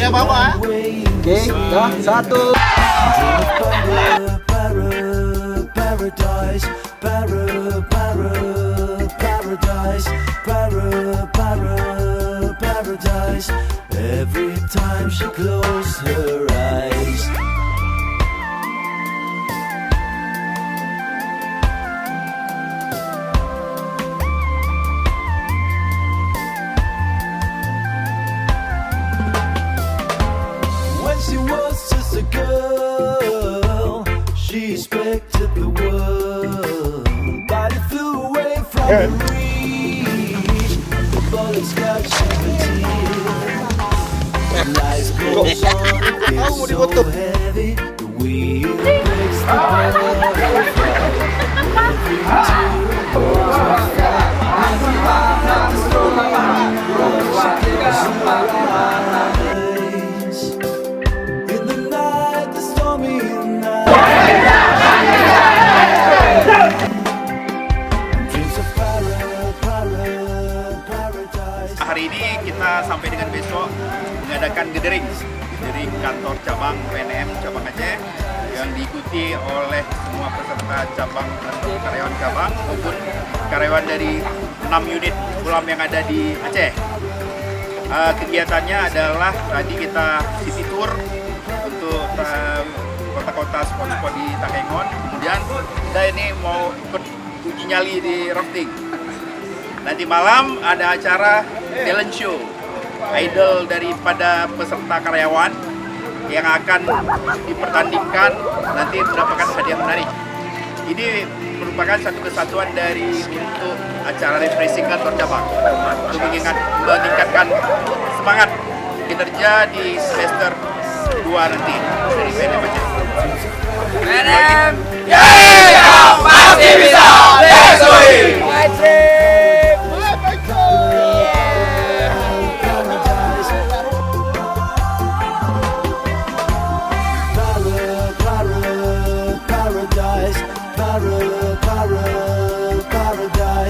Saya bawa. Oke, dah satu. Paradise, paradise. Every time she closes her eyes. When she was just a girl, she expected the world, but it flew away from her reach. The bullets got 17. Life goes on, it gets so heavy. The wheel breaks the in the night, the stormy night. Dreams of paradise. Hari ini kita sampai dengan besok mengadakan gathering dari kantor cabang PNM cabang Aceh yang diikuti oleh semua peserta cabang atau karyawan cabang maupun karyawan dari 6 unit ULAM yang ada di Aceh. Kegiatannya adalah tadi kita city tour untuk kota-kota spot-spot di Takengon. Kemudian kita ini mau ikut uji nyali di rafting. Nanti malam ada acara talent show, idol daripada peserta karyawan yang akan dipertandingkan nanti mendapatkan hadiah menarik. Ini merupakan satu kesatuan dari untuk acara refreshing kantor cabang untuk meningkatkan semangat kinerja di semester 2 nanti dari PNM Aceh. PNM, yang pasti bisa. Let's go! Paradise.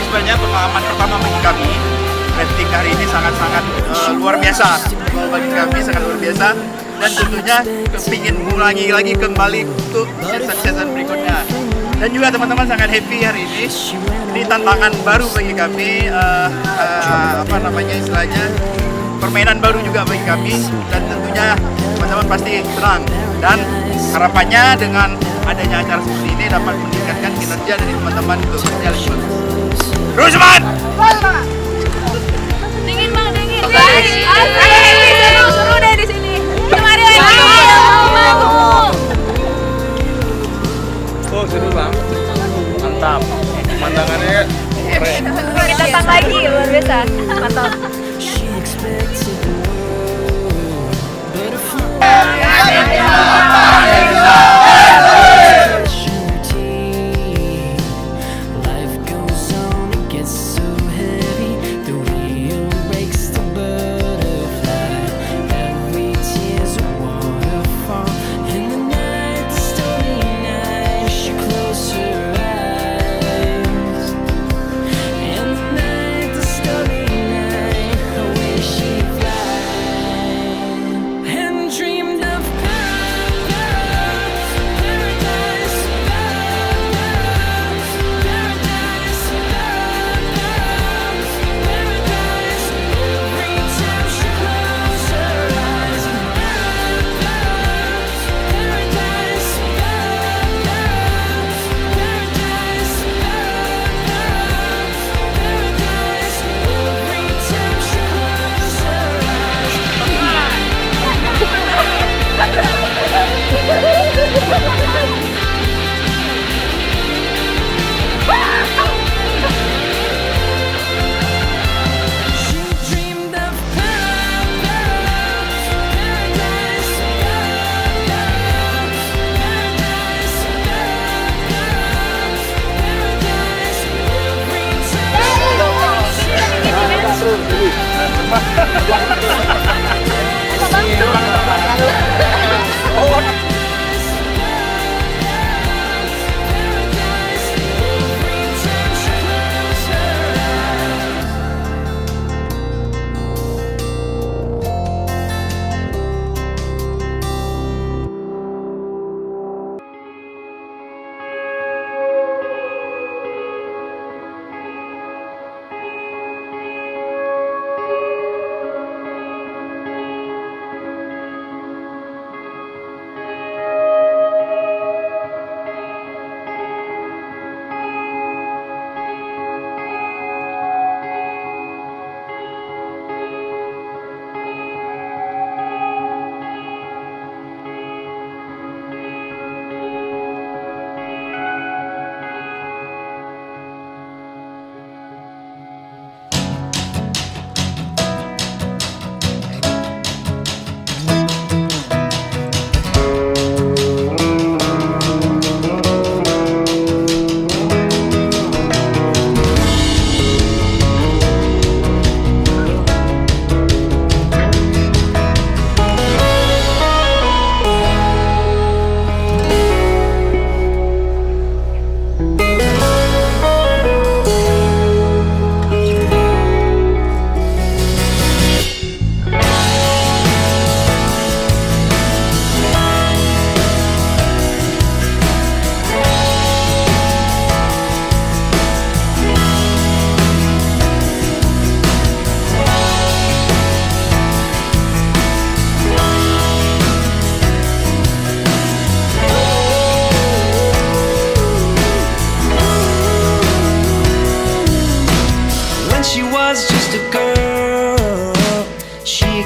Sebenarnya pengalaman pertama bagi kami, rafting hari ini sangat-sangat luar biasa. Bagi kami sangat luar biasa dan tentunya kepingin mengulangi lagi kembali untuk season-season berikutnya. Dan juga teman-teman sangat happy hari ini. Ini tantangan baru bagi kami, istilahnya permainan baru juga bagi kami dan tentunya teman-teman pasti senang. Dan harapannya dengan adanya acara seperti ini dapat meningkatkan kinerja dari teman-teman untuk kerja lebih bagus. Rusman! Dingin bang, dingin. Seru deh di sini. Kemari lagi. Oh, seru bang. Mantap. Pemandangannya keren. Kita datang lagi, luar biasa. Mantap. Dreamed of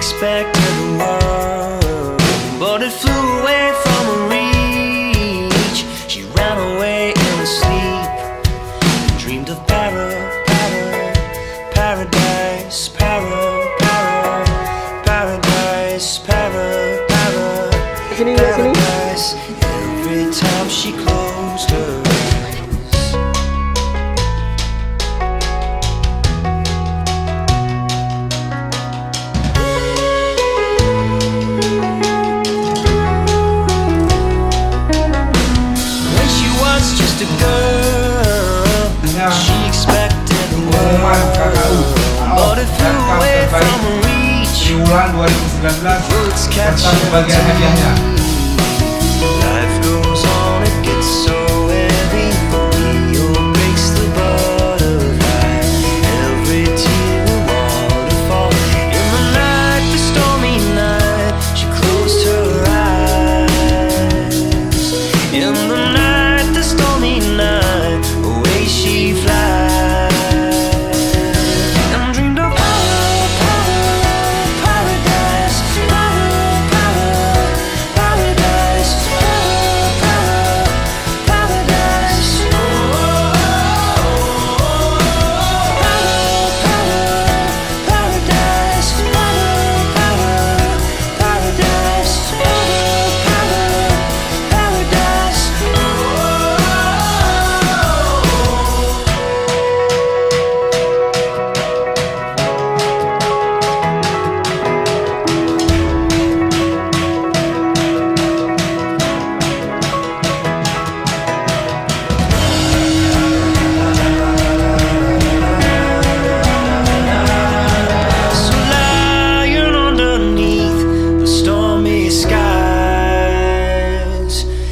expected the world, but it flew away from her reach. She ran away in her sleep and dreamed of paradise, paradise, paradise. Every time she closed her eyes. When she was just a girl, she expected the world, but it flew away from her reach. Bulan 2019 Bullets catch serta sebagian hadiahnya. Life goes on, it gets so heavy. Leo breaks the butterfly. Every tear a waterfall. In the night, the stormy night, she closed her eyes. In the night, the stormy night, away she flies. And dreamed of paradise, paradise, paradise. So lying underneath the stormy skies,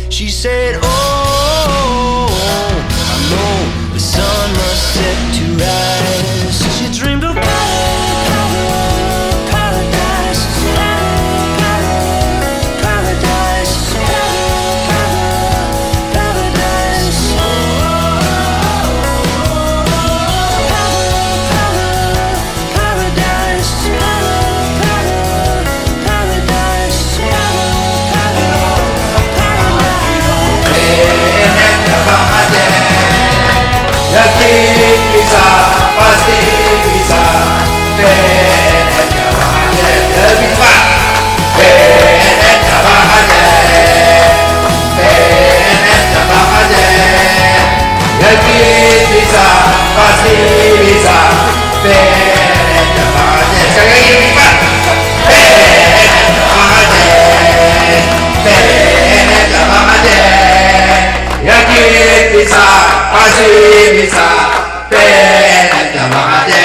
she said, oh, I know the sun must set to rise. She dreamed of paradise, paradise, paradise. pasti bisa. Ben aja banget